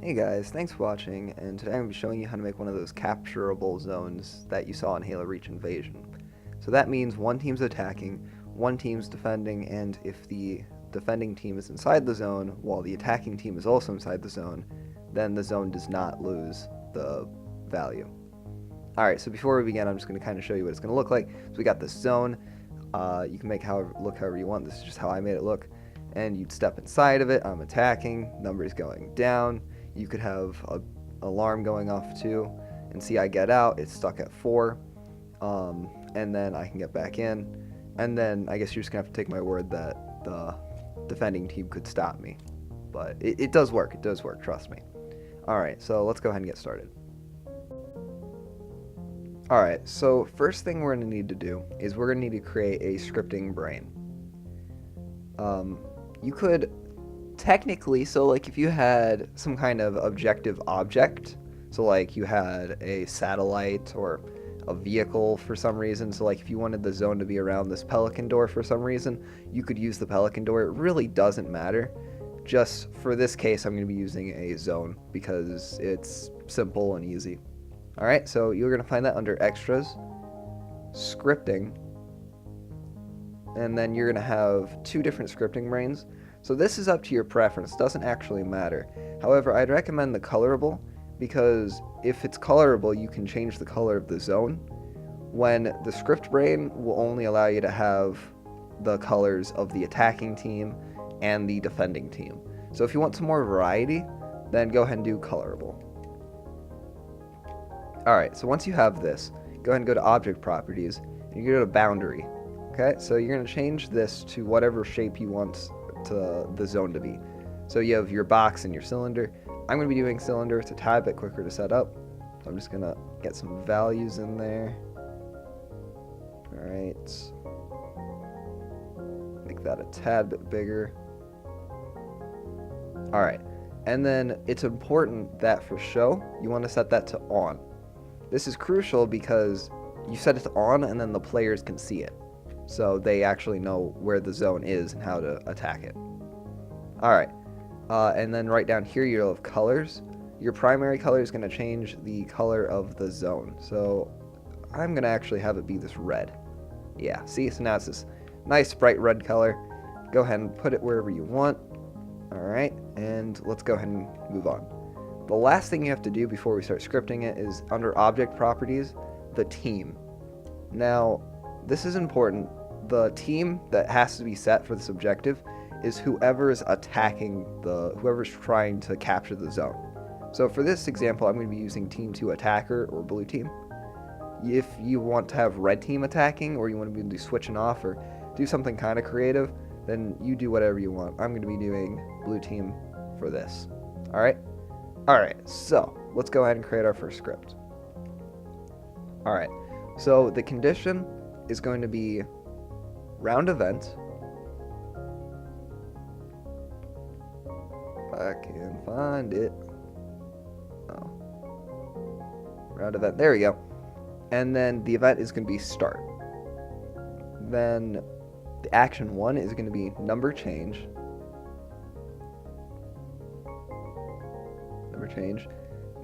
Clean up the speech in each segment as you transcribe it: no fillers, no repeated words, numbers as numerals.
Hey guys, thanks for watching, and today I'm going to be showing you how to make one of those capturable zones that you saw in Halo Reach Invasion. So that means one team's attacking, one team's defending, and if the defending team is inside the zone while the attacking team is also inside the zone, then the zone does not lose the value. Alright, so before we begin, I'm just going to kind of show you what it's going to look like. So we got this zone. You can make look however you want. This is just how I made it look. And you'd step inside of it. I'm attacking. Numbers going down. You could have a alarm going off too. And see, I get out. It's stuck at 4. And then I can get back in. And then I guess you're just going to have to take my word that the defending team could stop me. But it does work. It does work. Trust me. Alright, so let's go ahead and get started. Alright, so first thing we're going to need to do is we're going to need to create a scripting brain. You could technically, so like if you had some kind of objective object, so like you had a satellite or a vehicle for some reason, so like if you wanted the zone to be around this pelican door for some reason, you could use the pelican door. It really doesn't matter. Just for this case, I'm going to be using a zone because it's simple and easy. Alright, so you're going to find that under Extras, Scripting, and then you're going to have 2 different scripting brains. So this is up to your preference, doesn't actually matter. However, I'd recommend the colorable, because if it's colorable, you can change the color of the zone, when the script brain will only allow you to have the colors of the attacking team and the defending team. So if you want some more variety, then go ahead and do colorable. Alright, so once you have this, go ahead and go to Object Properties, and you go to Boundary. Okay, so you're going to change this to whatever shape you want the zone to be. So you have your box and your cylinder. I'm going to be doing cylinder. It's a tad bit quicker to set up. So I'm just going to get some values in there. Alright. Make that a tad bit bigger. Alright, and then it's important that for show, you want to set that to on. This is crucial because you set it to on and then the players can see it. So they actually know where the zone is and how to attack it. Alright, and then right down here you'll have colors. Your primary color is going to change the color of the zone. So I'm going to actually have it be this red. Yeah, see, so now it's this nice bright red color. Go ahead and put it wherever you want. Alright, and let's go ahead and move on. The last thing you have to do before we start scripting it is under Object Properties, the team. Now, this is important. The team that has to be set for this objective is whoever's attacking whoever's trying to capture the zone. So for this example, I'm going to be using Team 2 Attacker or Blue Team. If you want to have Red Team attacking, or you want to be switching off or do something kind of creative, then you do whatever you want. I'm going to be doing Blue Team for this. Alright? Alright, so let's go ahead and create our first script. Alright, so the condition is going to be round event. If I can find it. Oh. Round event, there we go. And then the event is going to be start. Then the action 1 is going to be number change. Change.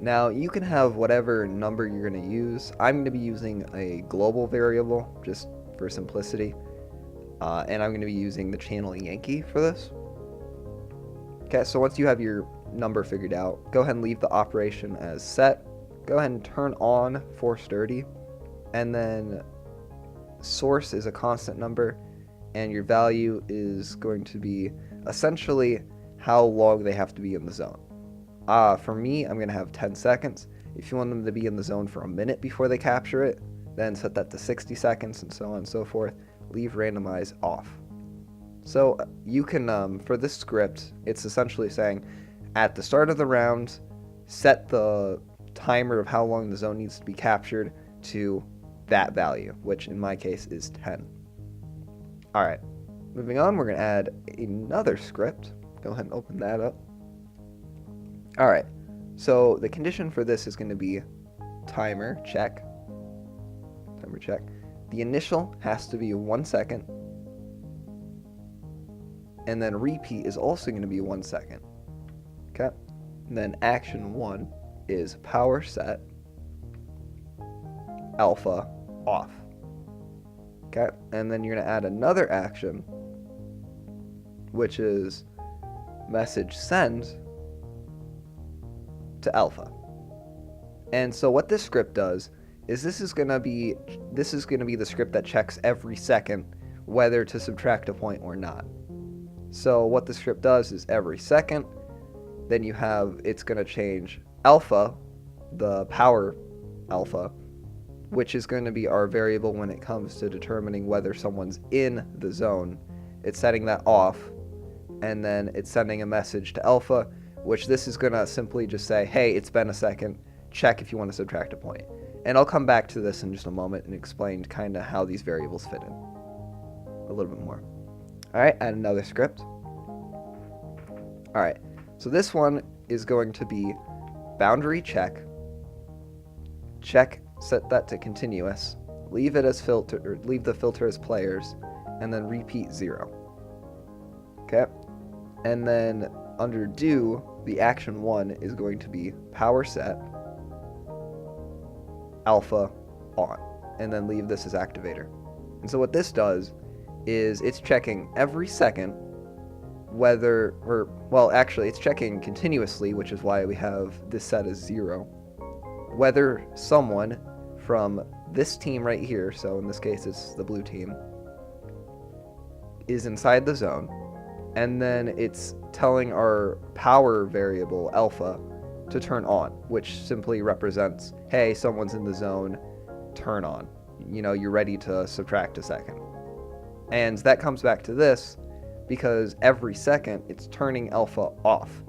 Now you can have whatever number you're going to use. I'm going to be using a global variable just for simplicity, and I'm going to be using the channel Yankee for this. Okay, so once you have your number figured out, go ahead and leave the operation as set. Go ahead and turn on force dirty, and then source is a constant number, and your value is going to be essentially how long they have to be in the zone. For me, I'm going to have 10 seconds. If you want them to be in the zone for a minute before they capture it, then set that to 60 seconds and so on and so forth. Leave randomize off. So you can, for this script, it's essentially saying at the start of the round, set the timer of how long the zone needs to be captured to that value, which in my case is 10. Alright, moving on, we're going to add another script. Go ahead and open that up. Alright, so the condition for this is going to be timer check. Timer check. The initial has to be 1 second. And then repeat is also going to be 1 second. Okay? And then action 1 is power set alpha off. Okay, and then you're going to add another action, which is message send to alpha. And so what this script does is this is going to be the script that checks every second whether to subtract a point or not. So what the script does is every second, then it's going to change alpha, the power alpha, which is going to be our variable when it comes to determining whether someone's in the zone. It's setting that off, and then it's sending a message to alpha, which this is going to simply just say, hey, it's been a second, check if you want to subtract a point. And I'll come back to this in just a moment and explain kind of how these variables fit in a little bit more. All right, add another script. All right, so this one is going to be boundary check, set that to continuous, leave it as filter, or leave the filter as players, and then repeat 0. Okay, and then under do, the action 1 is going to be power set alpha on, and then leave this as activator. And so what this does is it's checking every second it's checking continuously, which is why we have this set as 0, whether someone from this team right here, so in this case it's the blue team, is inside the zone, and then it's telling our power variable alpha to turn on, which simply represents, hey, someone's in the zone, turn on. You're ready to subtract a second. And that comes back to this because every second it's turning alpha off,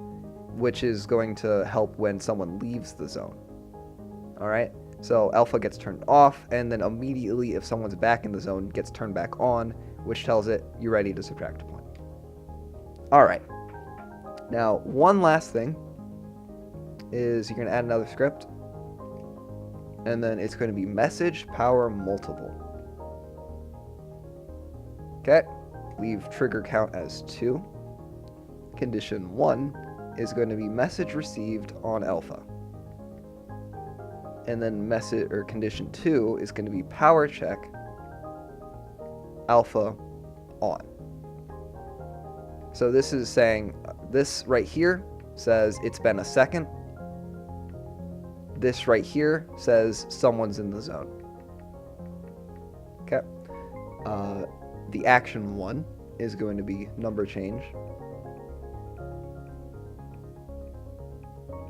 which is going to help when someone leaves the zone. All right, so alpha gets turned off, and then immediately if someone's back in the zone, gets turned back on, which tells it you're ready to subtract a point. All right, now one last thing is you're going to add another script, and then it's going to be message power multiple. Okay, leave trigger count as 2. Condition 1 is going to be message received on alpha. And then condition 2 is going to be power check alpha on. So this is saying, this right here says it's been a second. This right here says someone's in the zone. Okay. The action 1 is going to be number change.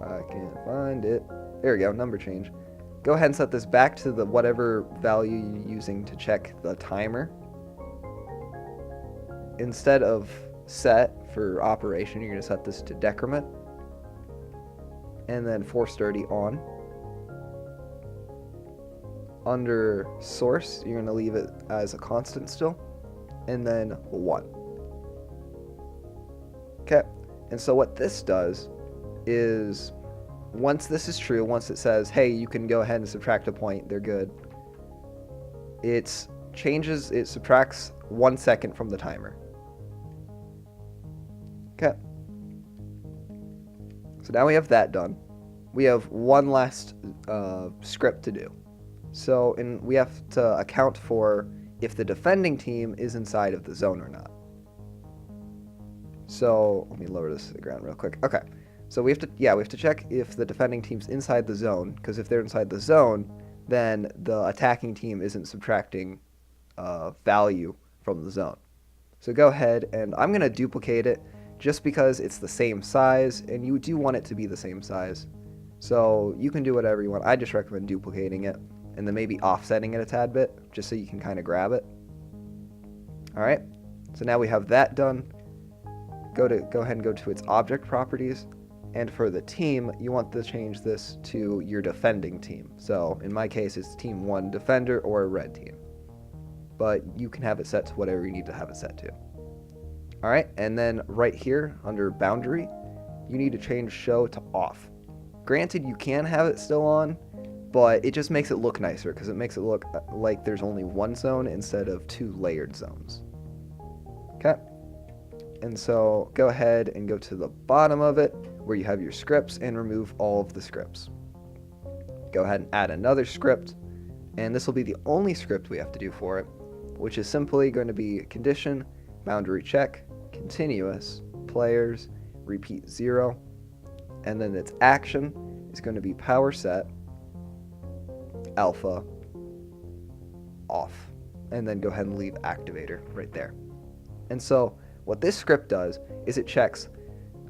I can't find it. There we go, number change. Go ahead and set this back to the whatever value you're using to check the timer. Instead of set for operation, you're going to set this to decrement. And then force dirty on. Under source, you're going to leave it as a constant still. And then 1. Okay, and so what this does is, once this is true, once it says, hey, you can go ahead and subtract a point, they're good, it subtracts 1 second from the timer. Okay. So now we have that done. We have one last script to do. So we have to account for if the defending team is inside of the zone or not. So let me lower this to the ground real quick. Okay. So we have to check if the defending team's inside the zone, because if they're inside the zone, then the attacking team isn't subtracting value from the zone. So go ahead, and I'm going to duplicate it just because it's the same size, and you do want it to be the same size. So you can do whatever you want. I just recommend duplicating it, and then maybe offsetting it a tad bit, just so you can kind of grab it. All right, so now we have that done. Go ahead and go to its object properties, and for the team, you want to change this to your defending team. So in my case, it's team 1 defender or a red team, but you can have it set to whatever you need to have it set to. All right, and then right here under boundary, you need to change show to off. Granted, you can have it still on, but it just makes it look nicer because it makes it look like there's only one zone instead of 2 layered zones. Okay, and so go ahead and go to the bottom of it where you have your scripts, and remove all of the scripts. Go ahead and add another script, and this will be the only script we have to do for it, which is simply going to be condition, boundary check, continuous, players, repeat 0, and then its action is going to be power set, alpha, off, and then go ahead and leave activator right there. And so what this script does is it checks,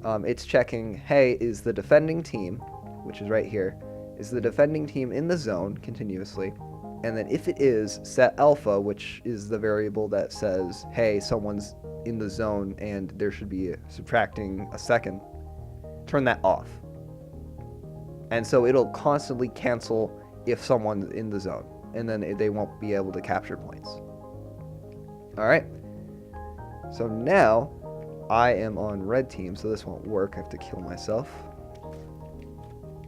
it's checking, hey, is the defending team, which is right here, is the defending team in the zone continuously? And then if it is, set alpha, which is the variable that says, hey, someone's in the zone and there should be subtracting a second, turn that off. And so it'll constantly cancel if someone's in the zone, and then they won't be able to capture points. All right. So now I am on red team, so this won't work. I have to kill myself.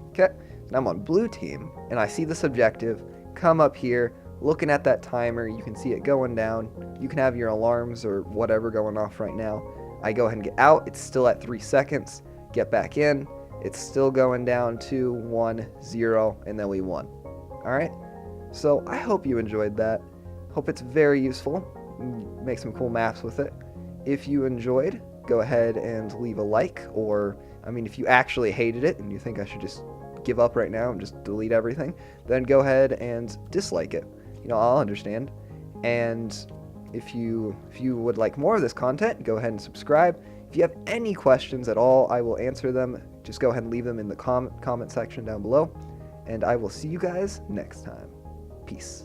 Okay. Now I'm on blue team, and I see this objective. Come up here, looking at that timer, you can see it going down. You can have your alarms or whatever going off right now. I go ahead and get out. It's still at 3 seconds. Get back in. It's still going down. 2, 1, 0, and then we won. All right. So I hope you enjoyed that. Hope it's very useful. Make some cool maps with it. If you enjoyed, go ahead and leave a like, or if you actually hated it and you think I should just give up right now and just delete everything, then go ahead and dislike it. I'll understand. And if you would like more of this content, go ahead and subscribe. If you have any questions at all, I will answer them. Just go ahead and leave them in the comment section down below, and I will see you guys next time. Peace.